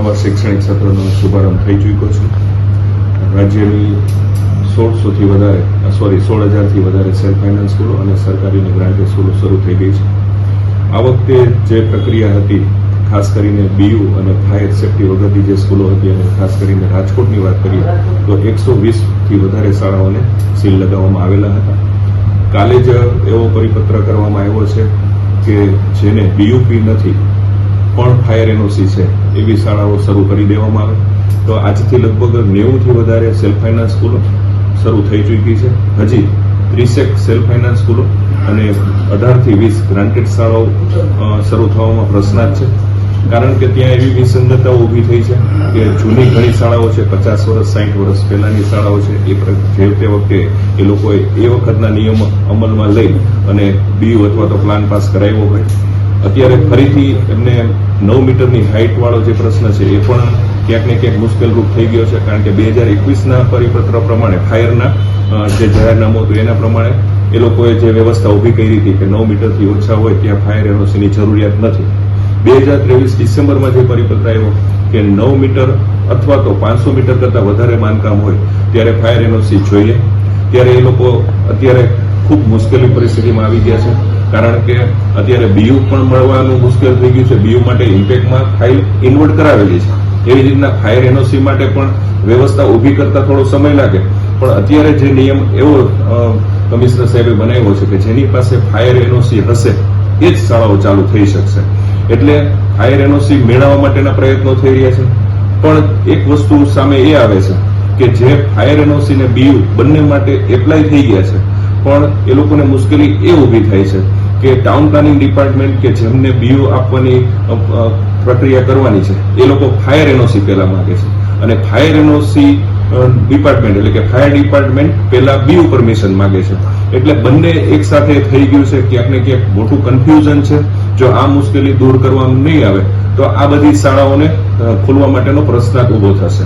નવા શૈક્ષણિક સત્રનો શુભારંભ થઈ ચૂક્યો છે. રાજ્યની 16,000થી વધારે સેલ્ફ ફાઇનાન્સ સ્કૂલો અને સરકારીની ગ્રાન્ટેડ સ્કૂલો શરૂ થઈ ગઈ છે. આ વખતે જે પ્રક્રિયા હતી, ખાસ કરીને બીયુ અને ફાયર સેફટી વગરની જે સ્કૂલો હતી, અને ખાસ કરીને રાજકોટની વાત કરીએ તો 120થી વધારે શાળાઓને સીલ લગાવવામાં આવેલા હતા. કાલે જ એવો પરિપત્ર કરવામાં આવ્યો છે કે જેને બીયુપી નથી પણ ફાયર એનઓસી છે એવી શાળાઓ શરૂ કરી દેવામાં આવે. તો આજથી લગભગ 90થી વધારે સેલ્ફ ફાઇનાન્સ સ્કૂલો શરૂ થઈ ચૂકી છે. હજી 30 સેલ્ફ ફાઇનાન્સ સ્કૂલો અને 18થી 20 ગ્રાન્ટેડ શાળાઓ શરૂ થવામાં પ્રશ્નાર્થ છે. કારણ કે ત્યાં એવી વિસંગતતાઓ ઊભી થઈ છે કે જૂની ઘણી શાળાઓ છે, 50 વર્ષ 60 વર્ષ પહેલાની શાળાઓ છે, જે તે વખતે એ લોકોએ એ વખતના નિયમો અમલમાં લઈ અને બીયુ અથવા તો પ્લાન પાસ કરાવ્યો હોય. અત્યારે ફરીથી એમને 9 મીટરની હાઇટ વાળો જે પ્રશ્ન છે એ પણ ક્યાંક ને ક્યાંક મુશ્કેલરૂપ થઈ ગયો છે. કારણ કે 2021ના પરિપત્ર પ્રમાણે ફાયરના જે જાહેરનામું હતું એના પ્રમાણે એ લોકોએ જે વ્યવસ્થા ઊભી કરી હતી કે 9 મીટરથી ઓછા હોય ત્યાં ફાયર એનઓસીની જરૂરિયાત નથી. 2023 ડિસેમ્બરમાં જે પરિપત્ર આવ્યો કે 9 મીટર અથવા તો 500 મીટર કરતા વધારે બાંધકામ હોય ત્યારે ફાયર એનઓસી જોઈએ. ત્યારે એ લોકો અત્યારે ખૂબ મુશ્કેલી પરિસ્થિતિમાં આવી ગયા છે. કારણ કે અત્યારે બીયુ પણ મળવાનું મુશ્કેલ થઈ ગયું છે. બીયુ માટે ઇમ્પેક્ટમાં ફાઇલ ઇન્વર્ટ કરાવેલી છે. એવી રીતના ફાયર એનઓસી માટે પણ વ્યવસ્થા ઊભી કરતા થોડો સમય લાગે. પણ અત્યારે જે નિયમ એવો કમિશનર સાહેબે બનાવ્યો છે કે જેની પાસે ફાયર એનઓસી હશે એ જ શાળાઓ ચાલુ થઈ શકશે. એટલે ફાયર એનઓસી મેળવવા માટેના પ્રયત્નો થઈ રહ્યા છે. પણ એક વસ્તુ સામે એ આવે છે કે જે ફાયર એનઓસી ને બીયુ બંને માટે એપ્લાય થઈ ગયા છે, પણ એ લોકોને મુશ્કેલી એ ઊભી થાય છે કે ટાઉન પ્લાનિંગ ડિપાર્ટમેન્ટ કે જેમને બીયુ આપવાની પ્રક્રિયા કરવાની છે એ લોકો ફાયર એનઓસી પહેલા માંગે છે અને ફાયર એનઓસી ડિપાર્ટમેન્ટ એટલે કે ફાયર ડિપાર્ટમેન્ટ પહેલા બીયુ પરમિશન માંગે છે. એટલે બંને એક સાથે થઈ ગયું છે. ક્યાંક ને ક્યાંક મોટું કન્ફ્યુઝન છે. જો આ મુશ્કેલી દૂર કરવામાં નહીં આવે તો આ બધી શાળાઓને ખોલવા માટેનો પ્રશ્ન ઉભો થશે.